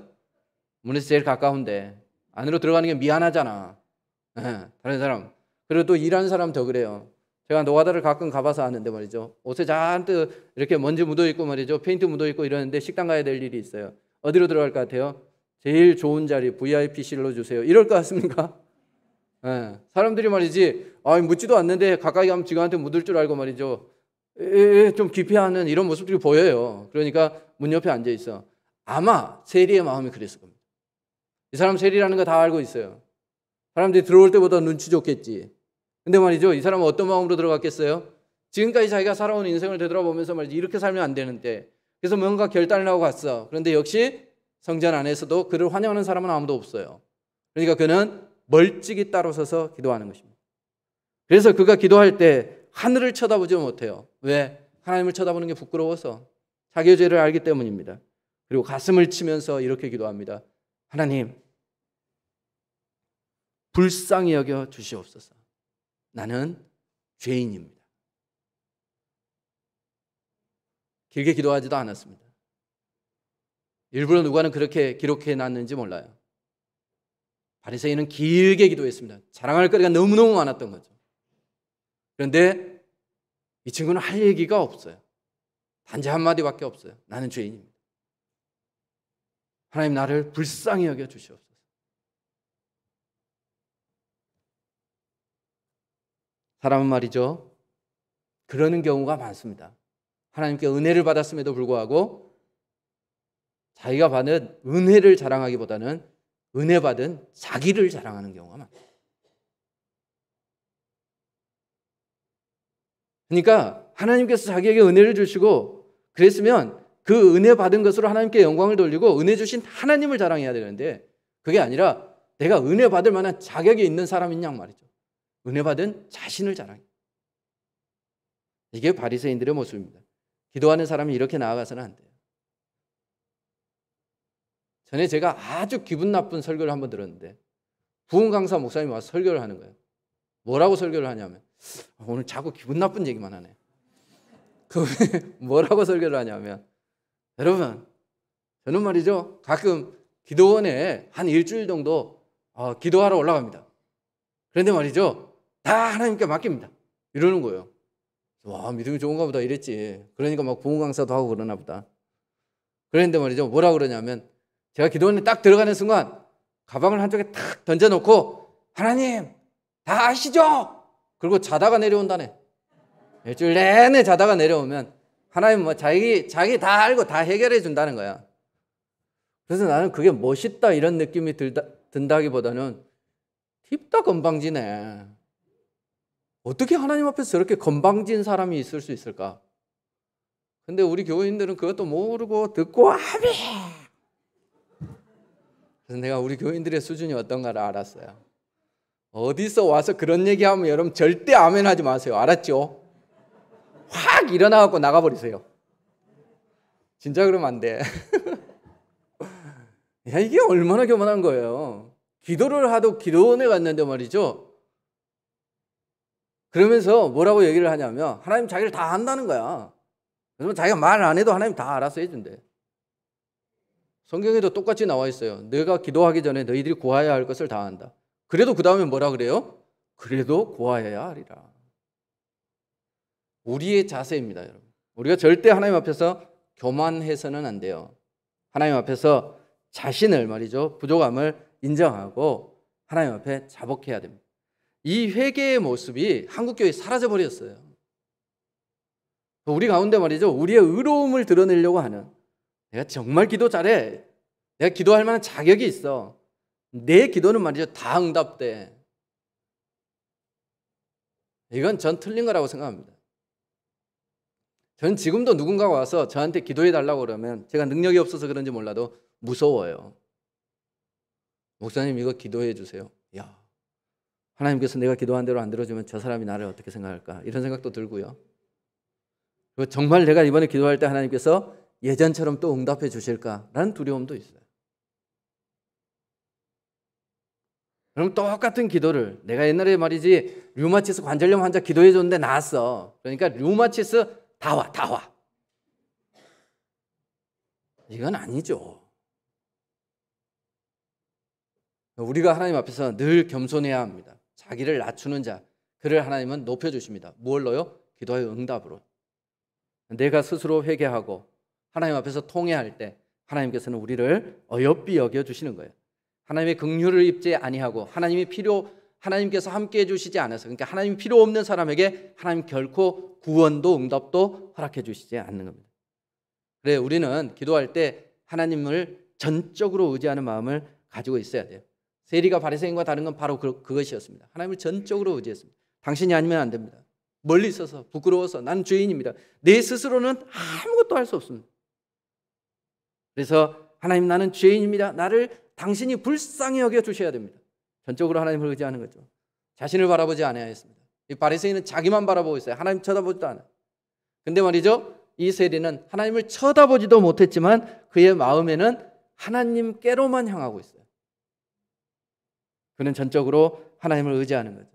문에서 제일 가까운데. 안으로 들어가는 게 미안하잖아. 다른 사람. 그리고 또 일하는 사람 더 그래요. 제가 노가다를 가끔 가봐서 아는데 말이죠. 옷에 잔뜩 이렇게 먼지 묻어 있고 말이죠. 페인트 묻어 있고 이러는데 식당 가야 될 일이 있어요. 어디로 들어갈 것 같아요? 제일 좋은 자리 VIP실로 주세요. 이럴 것 같습니까? 사람들이 말이지 묻지도 않는데 가까이 가면 지금한테 묻을 줄 알고 말이죠. 좀 기피하는 이런 모습들이 보여요. 그러니까 문 옆에 앉아 있어. 아마 세리의 마음이 그랬을 겁니다. 이 사람 세리라는 거 다 알고 있어요. 사람들이 들어올 때보다 눈치 좋겠지. 근데 말이죠 이 사람은 어떤 마음으로 들어갔겠어요? 지금까지 자기가 살아온 인생을 되돌아보면서 말이지 이렇게 살면 안 되는데 그래서 뭔가 결단을 하고 갔어. 그런데 역시 성전 안에서도 그를 환영하는 사람은 아무도 없어요. 그러니까 그는 멀찍이 따로 서서 기도하는 것입니다. 그래서 그가 기도할 때 하늘을 쳐다보지 못해요. 왜? 하나님을 쳐다보는 게 부끄러워서 자기의 죄를 알기 때문입니다. 그리고 가슴을 치면서 이렇게 기도합니다. 하나님, 불쌍히 여겨 주시옵소서. 나는 죄인입니다. 길게 기도하지도 않았습니다. 일부러 누가는 그렇게 기록해 놨는지 몰라요. 바리새인은 길게 기도했습니다. 자랑할 거리가 너무너무 많았던 거죠. 그런데 이 친구는 할 얘기가 없어요. 단지 한마디밖에 없어요. 나는 죄인입니다. 하나님 나를 불쌍히 여겨 주시옵소서. 사람은 말이죠, 그러는 경우가 많습니다. 하나님께 은혜를 받았음에도 불구하고 자기가 받은 은혜를 자랑하기보다는 은혜 받은 자기를 자랑하는 경우가 많아요. 그러니까 하나님께서 자기에게 은혜를 주시고 그랬으면 그 은혜 받은 것으로 하나님께 영광을 돌리고 은혜 주신 하나님을 자랑해야 되는데, 그게 아니라 내가 은혜 받을 만한 자격이 있는 사람이냐 말이죠. 은혜 받은 자신을 자랑해. 이게 바리새인들의 모습입니다. 기도하는 사람이 이렇게 나아가서는 안 돼요. 전에 제가 아주 기분 나쁜 설교를 한번 들었는데, 부흥 강사 목사님이 와서 설교를 하는 거예요. 뭐라고 설교를 하냐면, 오늘 자꾸 기분 나쁜 얘기만 하네. 뭐라고 설교를 하냐면, 여러분, 저는 말이죠, 가끔 기도원에 한 일주일 정도 기도하러 올라갑니다. 그런데 말이죠, 다 하나님께 맡깁니다. 이러는 거예요. 와, 믿음이 좋은가 보다 이랬지. 그러니까 막 부흥 강사도 하고 그러나 보다. 그런데 말이죠, 뭐라 그러냐면, 제가 기도원에 딱 들어가는 순간 가방을 한쪽에 탁 던져놓고, 하나님 다 아시죠? 그리고 자다가 내려온다네. 일주일 내내 자다가 내려오면 하나님 뭐 자기 다 알고 다 해결해 준다는 거야. 그래서 나는 그게 멋있다 이런 느낌이 든다기보다는 팁다 건방지네. 어떻게 하나님 앞에서 저렇게 건방진 사람이 있을 수 있을까? 근데 우리 교인들은 그것도 모르고 듣고 아멘. 그래서 내가 우리 교인들의 수준이 어떤가를 알았어요. 어디서 와서 그런 얘기하면 여러분 절대 아멘 하지 마세요. 알았죠? 확 일어나갖고 나가버리세요. 진짜 그러면 안 돼. 야, 이게 얼마나 교만한 거예요. 기도를 하도 기도원에 갔는데 말이죠, 그러면서 뭐라고 얘기를 하냐면 하나님 자기를 다 안다는 거야. 그러면 자기가 말 안 해도 하나님 다 알아서 해준대. 성경에도 똑같이 나와 있어요. 내가 기도하기 전에 너희들이 구하여야 할 것을 다 안다. 그래도 그 다음에 뭐라 그래요? 그래도 구하여야 하리라. 우리의 자세입니다, 여러분. 우리가 절대 하나님 앞에서 교만해서는 안 돼요. 하나님 앞에서 자신을 말이죠, 부족함을 인정하고 하나님 앞에 자복해야 됩니다. 이 회개의 모습이 한국교회에 사라져버렸어요. 우리 가운데 말이죠, 우리의 의로움을 드러내려고 하는, 내가 정말 기도 잘해, 내가 기도할 만한 자격이 있어, 내 기도는 말이죠 다 응답돼. 이건 전 틀린 거라고 생각합니다. 저는 지금도 누군가가 와서 저한테 기도해 달라고 그러면 제가 능력이 없어서 그런지 몰라도 무서워요. 목사님 이거 기도해 주세요. 야, 하나님께서 내가 기도한 대로 안 들어주면 저 사람이 나를 어떻게 생각할까, 이런 생각도 들고요. 그리고 정말 내가 이번에 기도할 때 하나님께서 예전처럼 또 응답해 주실까라는 두려움도 있어요. 그럼 똑같은 기도를, 내가 옛날에 말이지 류마티스 관절염 환자 기도해 줬는데 나았어. 그러니까 류마티스 다 와. 이건 아니죠. 우리가 하나님 앞에서 늘 겸손해야 합니다. 자기를 낮추는 자, 그를 하나님은 높여주십니다. 무엇로요? 기도의 응답으로. 내가 스스로 회개하고 하나님 앞에서 통회할 때 하나님께서는 우리를 어여삐 여겨주시는 거예요. 하나님의 긍휼을 입지 아니하고 하나님께서 함께해 주시지 않아서, 그러니까 하나님 필요 없는 사람에게 하나님 결코 구원도 응답도 허락해 주시지 않는 겁니다. 그래, 우리는 기도할 때 하나님을 전적으로 의지하는 마음을 가지고 있어야 돼요. 세리가 바리새인과 다른 건 바로 그것이었습니다. 하나님을 전적으로 의지했습니다. 당신이 아니면 안 됩니다. 멀리 있어서 부끄러워서 나는 죄인입니다. 내 스스로는 아무것도 할 수 없습니다. 그래서 하나님, 나는 죄인입니다. 나를 당신이 불쌍히 여겨 주셔야 됩니다. 전적으로 하나님을 의지하는 거죠. 자신을 바라보지 않아야했습니다. 이 바리새인은 자기만 바라보고 있어요. 하나님 쳐다보지도 않아요. 근데 말이죠, 이 세리는 하나님을 쳐다보지도 못했지만 그의 마음에는 하나님께로만 향하고 있어요. 그는 전적으로 하나님을 의지하는 거죠.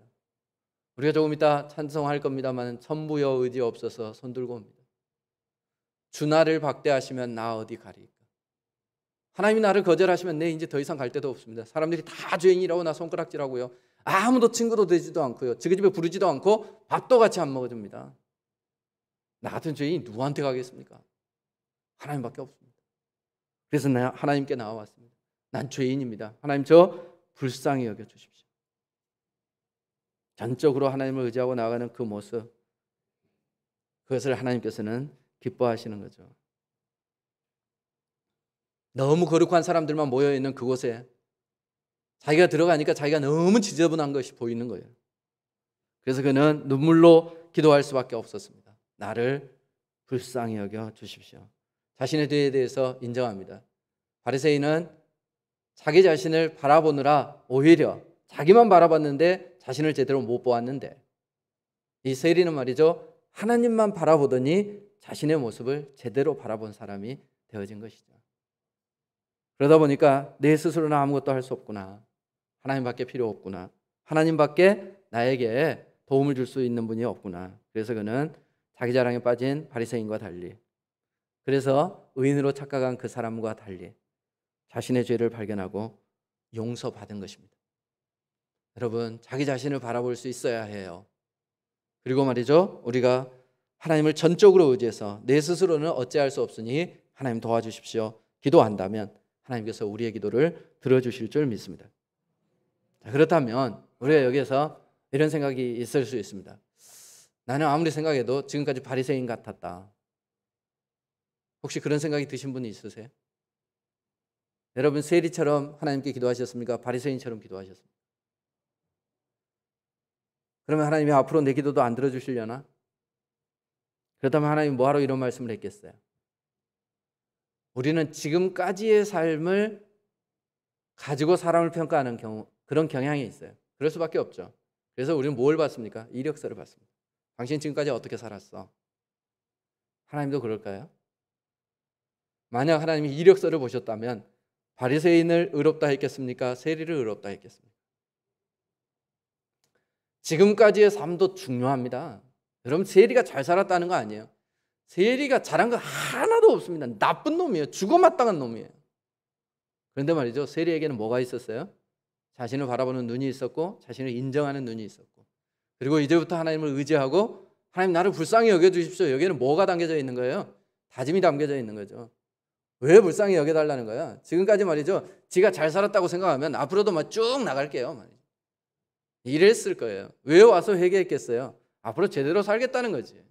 우리가 조금 이따 찬송할 겁니다만, 천부여 의지 없어서 손 들고 옵니다. 주 나를 박대하시면 나 어디 가리까. 하나님이 나를 거절하시면 내 이제 더 이상 갈 데도 없습니다. 사람들이 다 죄인이라고 나 손가락질하고요, 아무도 친구도 되지도 않고요, 저희 집에 부르지도 않고 밥도 같이 안 먹어줍니다. 나 같은 죄인 누구한테 가겠습니까? 하나님밖에 없습니다. 그래서 하나님께 나와왔습니다. 난 죄인입니다. 하나님 저 불쌍히 여겨주십시오. 전적으로 하나님을 의지하고 나아가는 그 모습, 그것을 하나님께서는 기뻐하시는 거죠. 너무 거룩한 사람들만 모여있는 그곳에 자기가 들어가니까 자기가 너무 지저분한 것이 보이는 거예요. 그래서 그는 눈물로 기도할 수밖에 없었습니다. 나를 불쌍히 여겨 주십시오. 자신의 죄에 대해서 인정합니다. 바리새인은 자기 자신을 바라보느라 오히려 자기만 바라봤는데 자신을 제대로 못 보았는데, 이 세리는 말이죠, 하나님만 바라보더니 자신의 모습을 제대로 바라본 사람이 되어진 것이죠. 그러다 보니까 내 스스로는 아무것도 할 수 없구나, 하나님밖에 필요 없구나, 하나님밖에 나에게 도움을 줄 수 있는 분이 없구나. 그래서 그는 자기 자랑에 빠진 바리새인과 달리, 그래서 의인으로 착각한 그 사람과 달리 자신의 죄를 발견하고 용서받은 것입니다. 여러분, 자기 자신을 바라볼 수 있어야 해요. 그리고 말이죠, 우리가 하나님을 전적으로 의지해서 내 스스로는 어찌할 수 없으니 하나님 도와주십시오 기도한다면 하나님께서 우리의 기도를 들어주실 줄 믿습니다. 그렇다면 우리가 여기에서 이런 생각이 있을 수 있습니다. 나는 아무리 생각해도 지금까지 바리새인 같았다. 혹시 그런 생각이 드신 분이 있으세요? 여러분, 세리처럼 하나님께 기도하셨습니까? 바리새인처럼 기도하셨습니까? 그러면 하나님이 앞으로 내 기도도 안 들어주시려나? 그렇다면 하나님이 뭐하러 이런 말씀을 했겠어요? 우리는 지금까지의 삶을 가지고 사람을 평가하는 그런 경향이 있어요. 그럴 수밖에 없죠. 그래서 우리는 뭘 받습니까? 이력서를 받습니다. 당신 지금까지 어떻게 살았어? 하나님도 그럴까요? 만약 하나님이 이력서를 보셨다면 바리새인을 의롭다 했겠습니까? 세리를 의롭다 했겠습니까? 지금까지의 삶도 중요합니다. 여러분, 세리가 잘 살았다는 거 아니에요. 세리가 잘한 거 하나도 없습니다. 나쁜 놈이에요. 죽어마땅한 놈이에요. 그런데 말이죠, 세리에게는 뭐가 있었어요? 자신을 바라보는 눈이 있었고, 자신을 인정하는 눈이 있었고, 그리고 이제부터 하나님을 의지하고, 하나님 나를 불쌍히 여겨주십시오. 여기에는 뭐가 담겨져 있는 거예요? 다짐이 담겨져 있는 거죠. 왜 불쌍히 여겨달라는 거야? 지금까지 말이죠, 지가 잘 살았다고 생각하면 앞으로도 막 쭉 나갈게요 말이죠. 이랬을 거예요. 왜 와서 회개했겠어요? 앞으로 제대로 살겠다는 거지.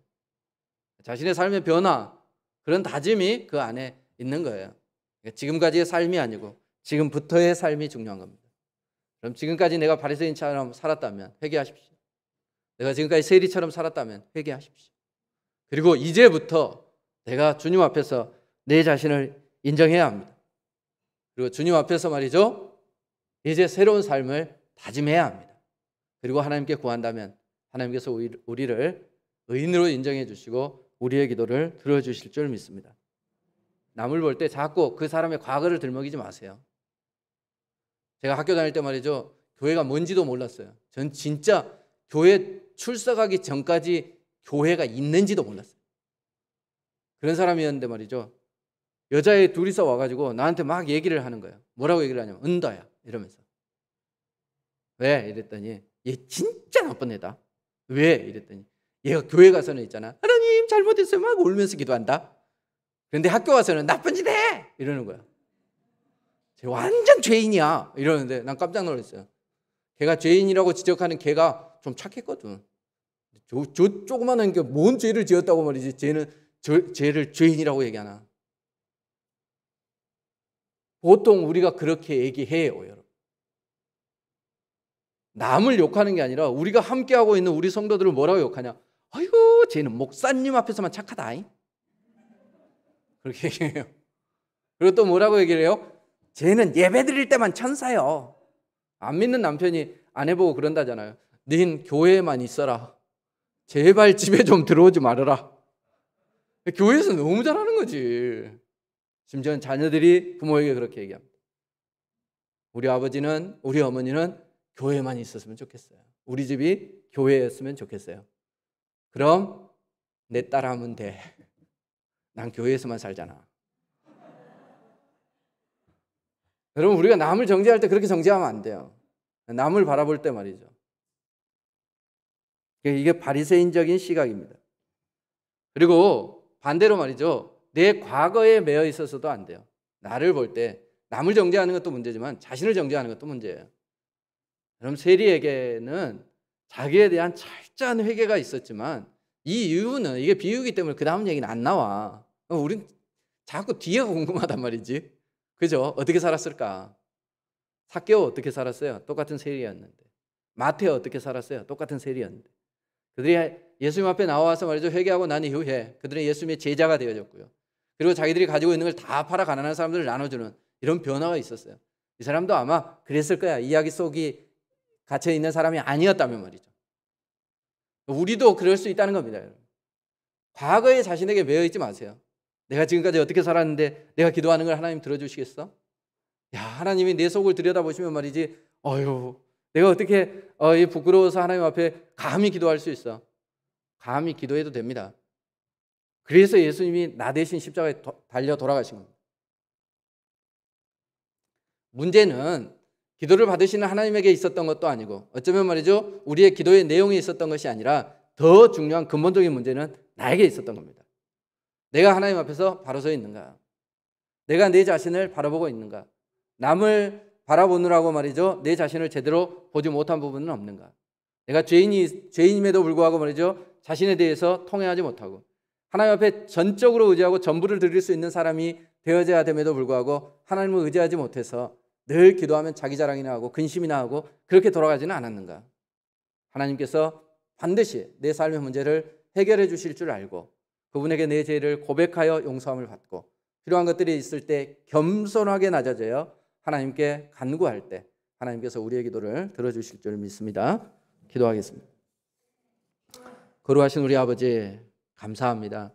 자신의 삶의 변화, 그런 다짐이 그 안에 있는 거예요. 그러니까 지금까지의 삶이 아니고 지금부터의 삶이 중요한 겁니다. 그럼 지금까지 내가 바리새인처럼 살았다면 회개하십시오. 내가 지금까지 세리처럼 살았다면 회개하십시오. 그리고 이제부터 내가 주님 앞에서 내 자신을 인정해야 합니다. 그리고 주님 앞에서 말이죠, 이제 새로운 삶을 다짐해야 합니다. 그리고 하나님께 구한다면 하나님께서 우리를 의인으로 인정해 주시고 우리의 기도를 들어주실 줄 믿습니다. 남을 볼 때 자꾸 그 사람의 과거를 들먹이지 마세요. 제가 학교 다닐 때 말이죠, 교회가 뭔지도 몰랐어요. 전 진짜 교회 출석하기 전까지 교회가 있는지도 몰랐어요. 그런 사람이었는데 말이죠, 여자애 둘이서 와가지고 나한테 막 얘기를 하는 거예요. 뭐라고 얘기를 하냐면 은다야 이러면서. 왜? 이랬더니 얘 진짜 나쁜 애다. 왜? 이랬더니 얘가 교회 가서는 있잖아, 하나님 잘못했어요 막 울면서 기도한다. 그런데 학교 와서는 나쁜 짓 해! 이러는 거야. 쟤 완전 죄인이야 이러는데 난 깜짝 놀랐어요. 걔가 죄인이라고 지적하는 걔가 좀 착했거든. 저 조그마한 게 뭔 죄를 지었다고 말이지 쟤는 죄를 죄인이라고 얘기하나. 보통 우리가 그렇게 얘기해요. 여러분, 남을 욕하는 게 아니라 우리가 함께하고 있는 우리 성도들을 뭐라고 욕하냐? 아이고 쟤는 목사님 앞에서만 착하다. 그렇게 얘기해요. 그리고 또 뭐라고 얘기를 해요? 쟤는 예배 드릴 때만 천사요. 안 믿는 남편이 아내 보고 그런다잖아요. 닌 교회에만 있어라. 제발 집에 좀 들어오지 말아라. 교회에서 너무 잘하는 거지. 심지어는 자녀들이 부모에게 그렇게 얘기합니다. 우리 아버지는, 우리 어머니는 교회만 있었으면 좋겠어요. 우리 집이 교회였으면 좋겠어요. 그럼 내 딸 하면 돼. 난 교회에서만 살잖아. 여러분, 우리가 남을 정죄할 때 그렇게 정죄하면 안 돼요. 남을 바라볼 때 말이죠. 이게 바리새인적인 시각입니다. 그리고 반대로 말이죠, 내 과거에 매여 있어서도 안 돼요. 나를 볼 때 남을 정죄하는 것도 문제지만 자신을 정죄하는 것도 문제예요. 그럼 세리에게는 자기에 대한 철저한 회개가 있었지만 이 이유는 이게 비유이기 때문에 그 다음 얘기는 안 나와. 우린 자꾸 뒤에가 궁금하단 말이지. 그죠? 어떻게 살았을까? 삭개오 어떻게 살았어요? 똑같은 세리였는데. 마태오 어떻게 살았어요? 똑같은 세리였는데. 그들이 예수님 앞에 나와서 말이죠. 회개하고 난 이후에 그들은 예수님의 제자가 되어졌고요. 그리고 자기들이 가지고 있는 걸 다 팔아 가난한 사람들을 나눠주는 이런 변화가 있었어요. 이 사람도 아마 그랬을 거야. 이야기 속이 갇혀 있는 사람이 아니었다면 말이죠. 우리도 그럴 수 있다는 겁니다. 과거에 자신에게 매여 있지 마세요. 내가 지금까지 어떻게 살았는데 내가 기도하는 걸 하나님 들어주시겠어? 야, 하나님이 내 속을 들여다보시면 말이지, 어휴, 내가 어떻게 부끄러워서 하나님 앞에 감히 기도할 수 있어? 감히 기도해도 됩니다. 그래서 예수님이 나 대신 십자가에 달려 돌아가신 겁니다. 문제는 기도를 받으시는 하나님에게 있었던 것도 아니고 어쩌면 말이죠, 우리의 기도의 내용에 있었던 것이 아니라 더 중요한 근본적인 문제는 나에게 있었던 겁니다. 내가 하나님 앞에서 바로 서 있는가? 내가 내 자신을 바라보고 있는가? 남을 바라보느라고 말이죠, 내 자신을 제대로 보지 못한 부분은 없는가? 내가 죄인임에도 불구하고 말이죠, 자신에 대해서 통회하지 못하고 하나님 앞에 전적으로 의지하고 전부를 드릴 수 있는 사람이 되어져야 됨에도 불구하고 하나님을 의지하지 못해서 늘 기도하면 자기 자랑이나 하고 근심이나 하고 그렇게 돌아가지는 않았는가? 하나님께서 반드시 내 삶의 문제를 해결해 주실 줄 알고 그분에게 내 죄를 고백하여 용서함을 받고 필요한 것들이 있을 때 겸손하게 낮아져요 하나님께 간구할 때 하나님께서 우리의 기도를 들어주실 줄 믿습니다. 기도하겠습니다. 거룩하신 우리 아버지, 감사합니다.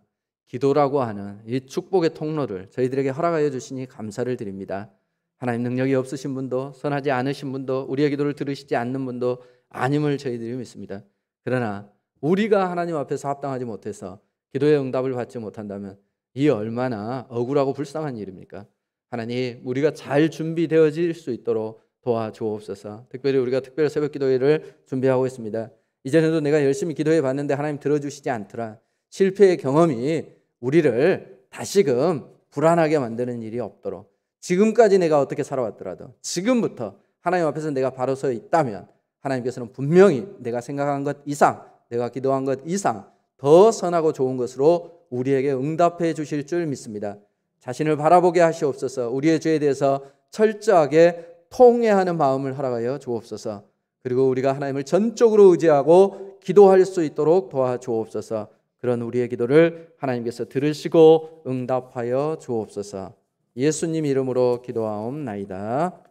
기도라고 하는 이 축복의 통로를 저희들에게 허락하여 주시니 감사를 드립니다. 하나님, 능력이 없으신 분도 선하지 않으신 분도 우리의 기도를 들으시지 않는 분도 아님을 저희들이 믿습니다. 그러나 우리가 하나님 앞에서 합당하지 못해서 기도의 응답을 받지 못한다면 이 얼마나 억울하고 불쌍한 일입니까? 하나님, 우리가 잘 준비되어질 수 있도록 도와주옵소서. 특별히 우리가 특별 새벽 기도회를 준비하고 있습니다. 이전에도 내가 열심히 기도해 봤는데 하나님 들어주시지 않더라. 실패의 경험이 우리를 다시금 불안하게 만드는 일이 없도록 지금까지 내가 어떻게 살아왔더라도 지금부터 하나님 앞에서 내가 바로 서 있다면 하나님께서는 분명히 내가 생각한 것 이상, 내가 기도한 것 이상 더 선하고 좋은 것으로 우리에게 응답해 주실 줄 믿습니다. 자신을 바라보게 하시옵소서. 우리의 죄에 대해서 철저하게 통회하는 마음을 허락하여 주옵소서. 그리고 우리가 하나님을 전적으로 의지하고 기도할 수 있도록 도와주옵소서. 그런 우리의 기도를 하나님께서 들으시고 응답하여 주옵소서. 예수님 이름으로 기도하옵나이다.